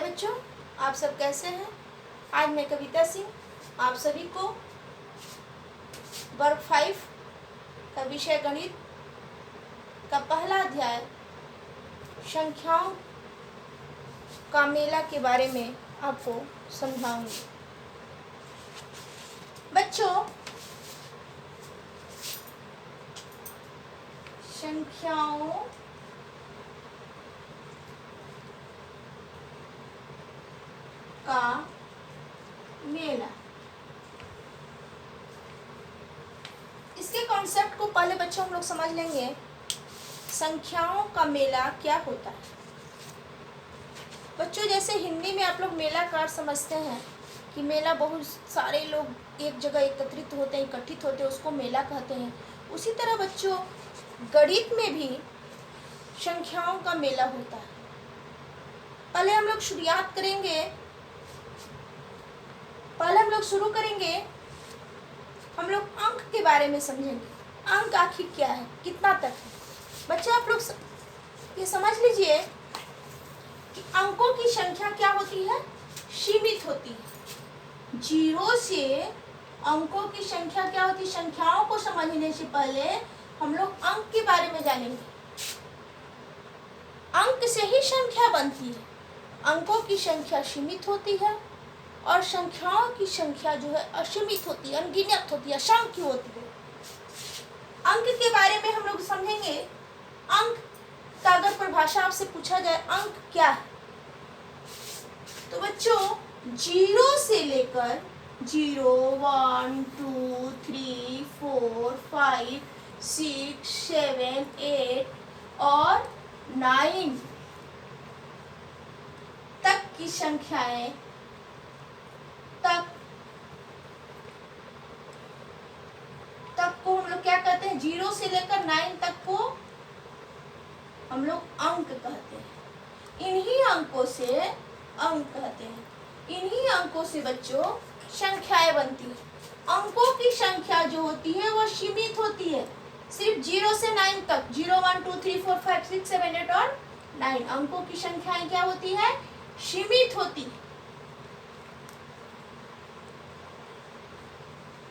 बच्चों, आप सब कैसे हैं। आज मैं कविता सिंह आप सभी को वर्ग 5 का विषय गणित का पहला अध्याय संख्याओं का मेला के बारे में आपको समझाऊंगी। बच्चों, संख्याओं का मेला, इसके कॉन्सेप्ट को पहले बच्चों हम लोग समझ लेंगे। संख्याओं का मेला क्या होता है। बच्चों, जैसे हिंदी में आप लोग मेला का अर्थ समझते हैं कि मेला बहुत सारे लोग एक जगह एकत्रित होते हैं, इकट्ठित होते हैं, उसको मेला कहते हैं। उसी तरह बच्चों गणित में भी संख्याओं का मेला होता है। पहले हम लोग शुरू करेंगे, हम लोग अंक के बारे में समझेंगे। अंक आखिर क्या है, कितना तक है। बच्चे आप लोग ये समझ लीजिए कि अंकों की संख्या क्या होती है, सीमित होती है। 0 से अंकों की संख्या क्या होती है। संख्याओं को समझने से पहले हम लोग अंक के बारे में जानेंगे। अंक से ही संख्या बनती है। अंकों की संख्या सीमित होती है और संख्याओं की संख्या जो है असीमित होती है, अनगिनत होती है, असंख्य होती है। अंक के बारे में हम लोग समझेंगे। अंक का अगर परिभाषा आपसे पूछा जाए अंक क्या है, तो बच्चों 0 से लेकर 0, 1, 2, 3, 4, 5, 6, 7, 8 और 9 तक की संख्याएं तक को हम लोग क्या कहते हैं। 0 से लेकर 9 तक को हम लोग अंक कहते हैं। इन्हीं अंकों से अंक कहते हैं। इन्हीं अंकों से बच्चों संख्याएं बनती है। अंकों की संख्या जो होती है वो सीमित होती है, सिर्फ 0 से 9 तक। 0, 1, 2, 3, 4, 5, 6, 7, 8 और 9 अंकों की संख्याएं क्या होती है, सीमित होती है।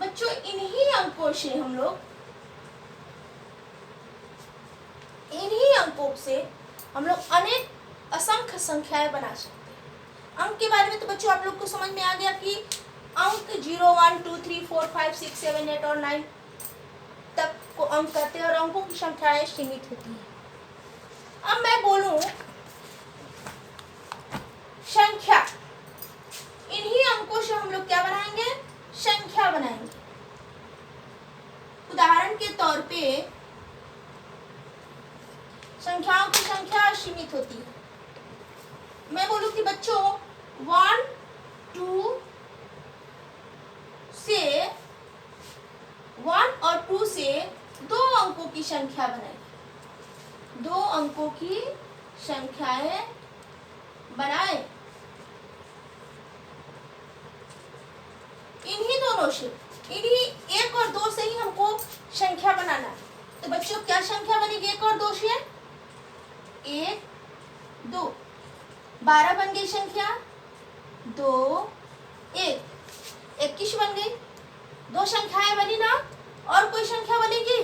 बच्चों इन्हीं अंकों से हम लोग अनेक असंख्य संख्याएं बना सकते हैं। अंक के बारे में तो बच्चों आप लोग को समझ में आ गया कि अंक 0, 1, 2, 3, 4, 5, 6, 7, 8 और 9 तक को अंक कहते हैं और अंकों की संख्याएं सीमित होती हैं। अब मैं बोलूं संख्या, इन्हीं अंकों से हम लोग क्या बनाएंगे, संख्या बनाएंगे। उदाहरण के तौर पे संख्याओं की संख्या असीमित होती है। मैं बोलूं कि बच्चों 1, 2 से 1 और 2 से 2 अंकों की संख्या बनाएं। 2 अंकों की संख्याएं बनाएं। इन्हीं दोनों से, इन्हीं 1 और 2 से ही हमको संख्या बनाना है। तो बच्चों क्या संख्या बनेगी 1 और 2 से, 1, 2, 12 बन गई संख्या, 2, 1, 21 बन गई। 2 संख्याएं बनी ना, और कोई संख्या बनेगी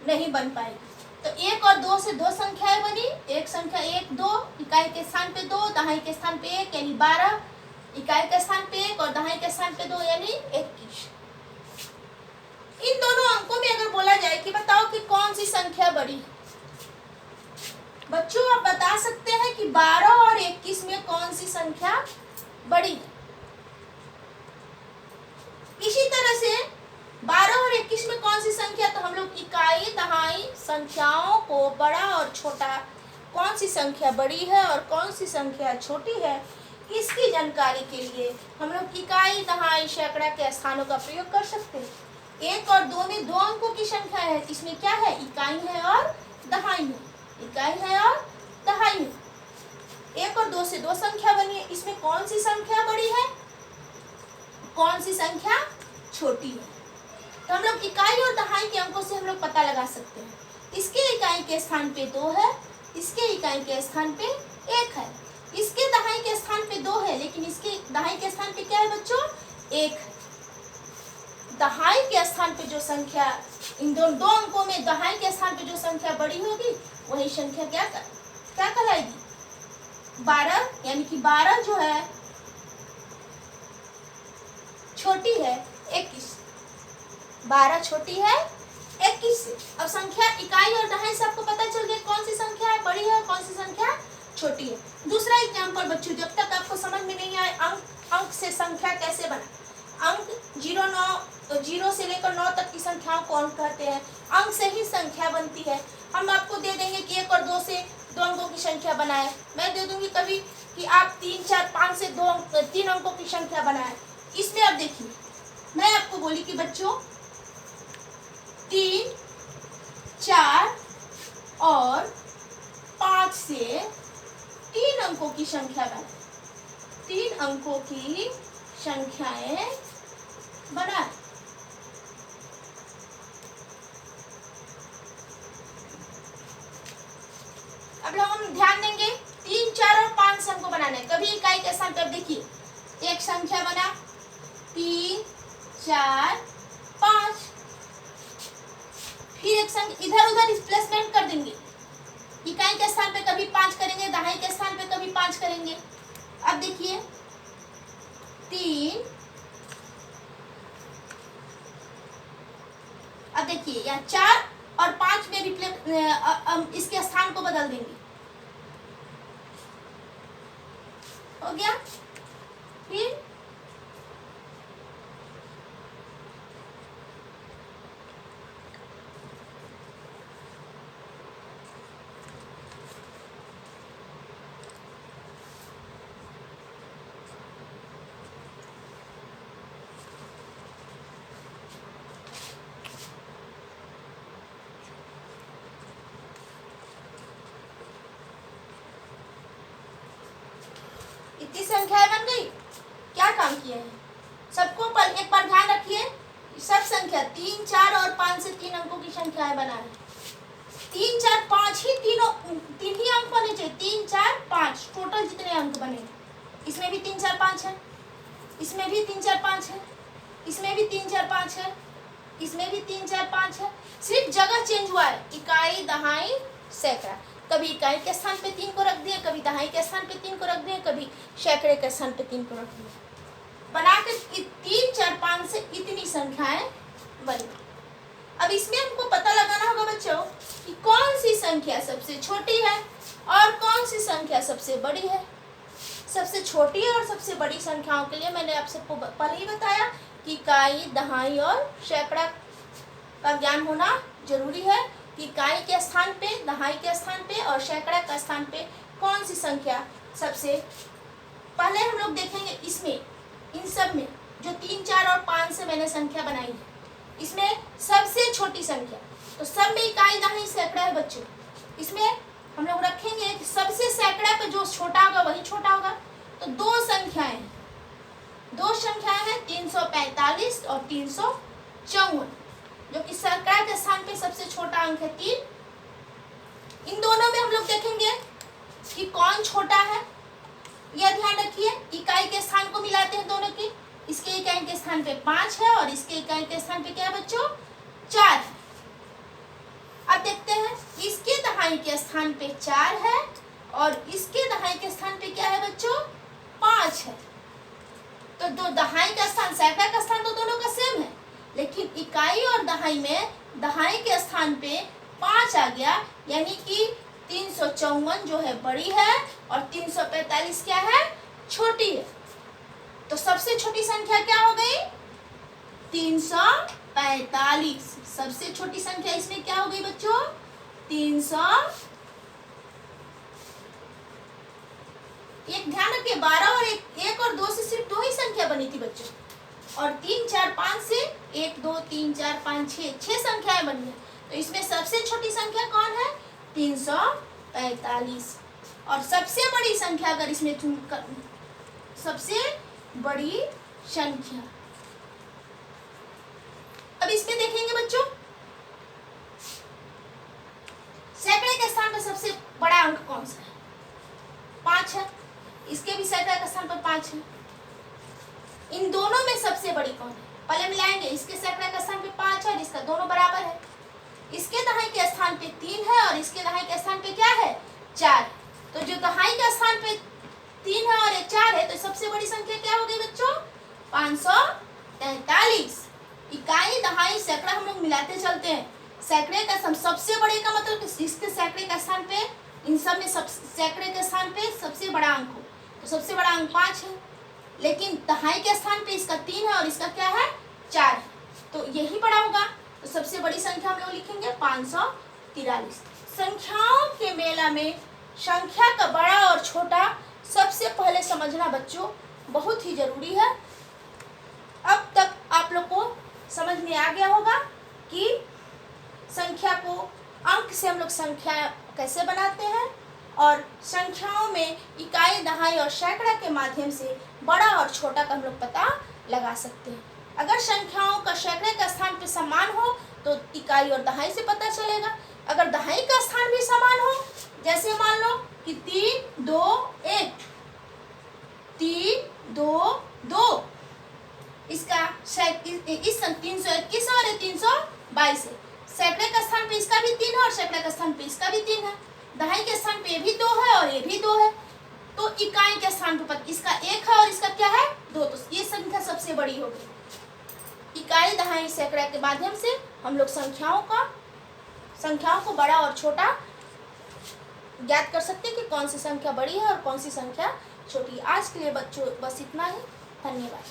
नहीं बन पाएगी। तो 1 और 2 से 2 संख्याएं बनी। एक संख्या 1, 2, इकाई के स्थान पे 2, दहाई के स्थान पे 1 यानी 12, इकाई के स्थान पे 1 और दहाई के स्थान पे 2 यानी 21। इन दोनों अंकों में अगर बोला जाए कि बताओ कि कौन सी संख्या बड़ी है, बच्चों आप बता सकते हैं कि 12 और 21 में कौन सी संख्या बड़ी है। इसी तरह से 12 और 21 में कौन सी संख्या, तो हम लोग इकाई दहाई संख्याओं को बड़ा और छोटा, कौन सी संख्या बड़ी है और कौन सी संख्या छोटी है, इसकी जानकारी के लिए हम लोग इकाई दहाई सैकड़ा के स्थानों का प्रयोग कर सकते हैं। 1 और 2 में 2 अंकों की संख्या है, इसमें क्या है, इकाई है और दहाई है। इकाई है और दहाई है। 1 और 2 से 2 संख्या बनी है, इसमें कौन सी संख्या बड़ी है, कौन सी संख्या छोटी है। तो हम लोग इकाई और दहाई के अंकों से हम लोग पता लगा सकते हैं। इसके इकाई के स्थान पे 2 है, इसके इकाई के स्थान पे 1 है, इसके दहाई के स्थान लेकिन इसके दहाई के स्थान पे क्या है बच्चों, एक। दहाई के स्थान पे जो संख्या, इन दो अंकों में दहाई के स्थान पे जो संख्या बड़ी होगी वही संख्या क्या कहलाएगी, 12। यानी कि 12 जो है छोटी है 21, 12 छोटी है 21 से। अब संख्या इकाई और दहाई से आपको पता चल गया कौन सी संख्या है बड़ी है और कौन सी संख्या छोटी है। दूसरा एग्जाम्पल बच्चों, जब तक आपको समझ में नहीं आए अंक से संख्या कैसे बना, अंक 0 से लेकर 9 तक की संख्याओं को अंक कहते हैं। अंक से ही संख्या बनती है। हम आपको दे देंगे कि 1 और 2 से 2 अंकों की संख्या बनाए। मैं दे दूंगी कभी कि आप 3, 4, 5 से 3 अंकों की संख्या बनाए। इसमें अब देखिए, मैं आपको बोली कि बच्चों 3, 4 और 5 से 3 अंकों की संख्या बनाए, 3 अंकों की संख्याएं बनाए। अब लोग हम ध्यान देंगे 3, 4 और 5 से हमको बनाना है। कभी इकाई के स्थान पे अब देखिए एक संख्या बना 3, 4, 5, फिर एक संख्या इधर उधर रिप्लेसमेंट कर देंगे। इकाई के स्थान पे कभी 5 करेंगे, दहाई के स्थान पे कभी 5 करेंगे। अब देखिए 3, अब देखिए यहाँ 4 और 5 में इसके स्थान को बदल देंगे, हो गया। फिर इतनी संख्याएं बन गई। क्या काम किए हैं सबको एक बार ध्यान रखिए, सब संख्या 3, 4 और 5 से 3 अंकों की संख्याएं बनाए। 3, 4, 5 ही तीन ही अंक बने चाहिए। 3, 4, 5 टोटल जितने अंक बने, इसमें भी 3, 4, 5 है, इसमें भी 3, 4, 5 है, इसमें भी 3, 4, 5 है, इसमें भी 3, 4, 5 है। सिर्फ जगह चेंज हुआ है, इकाई, दहाई, सैकड़ा। कभी इकाई के स्थान पे 3 को रख दिए, कभी दहाई के स्थान पे 3 को रख दिए, कभी सैकड़े के स्थान पे 3 को रख दिए। बनाकर 3, 4, 5 से इतनी संख्याएं बनी। अब इसमें हमको पता लगाना होगा बच्चों कि कौन सी संख्या सबसे छोटी है और कौन सी संख्या सबसे बड़ी है। सबसे छोटी और सबसे बड़ी संख्याओं के लिए मैंने आपसे पहले ही बताया कि इकाई, दहाई और सैकड़ा का ज्ञान होना जरूरी है कि इकाई के स्थान पे, दहाई के स्थान पे और सैकड़ा के स्थान पे कौन सी संख्या सबसे। पहले हम लोग देखेंगे इसमें, इन सब में जो 3, 4 और 5 से मैंने संख्या बनाई है, इसमें सबसे छोटी संख्या, तो सब में इकाई, दहाई, सैकड़ा है बच्चों। इसमें हम लोग रखेंगे कि सबसे सैकड़ा पे जो छोटा होगा वही छोटा होगा। तो दो संख्याएं हैं 345 और 354, जो कि सैकड़ा के स्थान पे सबसे छोटा अंक है 3। इन दोनों में हम लोग देखेंगे कि कौन छोटा है, यह ध्यान रखिए। इकाई के स्थान को मिलाते हैं दोनों की, इसके इकाई के स्थान पे 5 है और इसके इकाई के स्थान पे क्या है बच्चों, 4 है। अब देखते हैं इसके दहाई के स्थान पे 4 है और इसके दहाई के स्थान पे क्या है बच्चों, 5 है। तो दो दहाई का स्थान, सैकड़ा का स्थान तो दोनों का सेम है, लेकिन इकाई और दहाई में दहाई के स्थान पे 5 आ गया, यानी कि 354 जो है बड़ी है और 345 क्या है, छोटी है। तो सबसे छोटी संख्या क्या हो गई, 345। सबसे छोटी संख्या इसमें क्या हो गई बच्चों, 300। एक ध्यान रखिए 12 और 1 और 2 से सिर्फ 2 ही संख्या बनी थी बच्चों, और 3, 4, 5 से 1, 2, 3, 4, 5, 6 संख्याएं बनी है। तो इसमें सबसे छोटी संख्या कौन है, 345। और सबसे बड़ी संख्या अगर इसमें सबसे बड़ी संख्या, अब इसमें देखेंगे बच्चों सैकड़े के स्थान पर सबसे बड़ा अंक कौन सा है, 5 है। इसके भी सैकड़ा के स्थान पर 5 है। इन दोनों में सबसे बड़ी कौन है? पहले मिलाएंगे, इसके सैकड़ा के स्थान पे 5 है और इसका दोनों बराबर है। इसके दहाई के स्थान पे 3 है और इसके दहाई के स्थान पे क्या है? 4। तो जो दहाई के स्थान पे 3 है और 4 है, तो सबसे बड़ी संख्या क्या हो गई बच्चों? 543। इकाई, दहाई, सैकड़ा हम लोग मिलाते चलते हैं। सैकड़े का सबसे बड़े का मतलब इसके सैकड़े का स्थान पे, इन सब में सब सैकड़े के स्थान पे सबसे बड़ा अंक हो, तो सबसे बड़ा अंक 5 है। लेकिन दहाई के स्थान पे इसका 3 है और इसका क्या है? 4 है, तो यही बड़ा होगा। तो सबसे बड़ी संख्या हम लोग लिखेंगे 543। संख्याओं के मेला में संख्या का बड़ा और छोटा सबसे पहले समझना बच्चों बहुत ही जरूरी है। अब तक आप लोग को समझ में आ गया होगा कि संख्या को, अंक से हम लोग संख्या कैसे बनाते हैं और संख्याओं में इकाई, दहाई और सैकड़ा के माध्यम से बड़ा और छोटा का हम लोग पता लगा सकते हैं। अगर संख्याओं का सैकड़े का स्थान पे समान हो तो इकाई और दहाई से पता चलेगा। अगर दहाई का स्थान भी समान हो, जैसे मान लो कि 3 2 1, 3 2 2, इसका इस 321 और 322 है। सैकड़े का स्थान पे इसका भी 3 है और सैकड़े का स्थान पे इसका भी 3 है। दहाई के स्थान पे ये भी 2 है और ये भी 2 है। तो इकाई के स्थान पे इसका 1 है और इसका क्या है? 2। तो ये संख्या सबसे बड़ी होगी। इकाई, दहाई, सैकड़ा के माध्यम से हम लोग संख्याओं को बड़ा और छोटा ज्ञात कर सकते हैं कि कौन सी संख्या बड़ी है और कौन सी संख्या छोटी है। आज के लिए बच्चों बस इतना ही। धन्यवाद।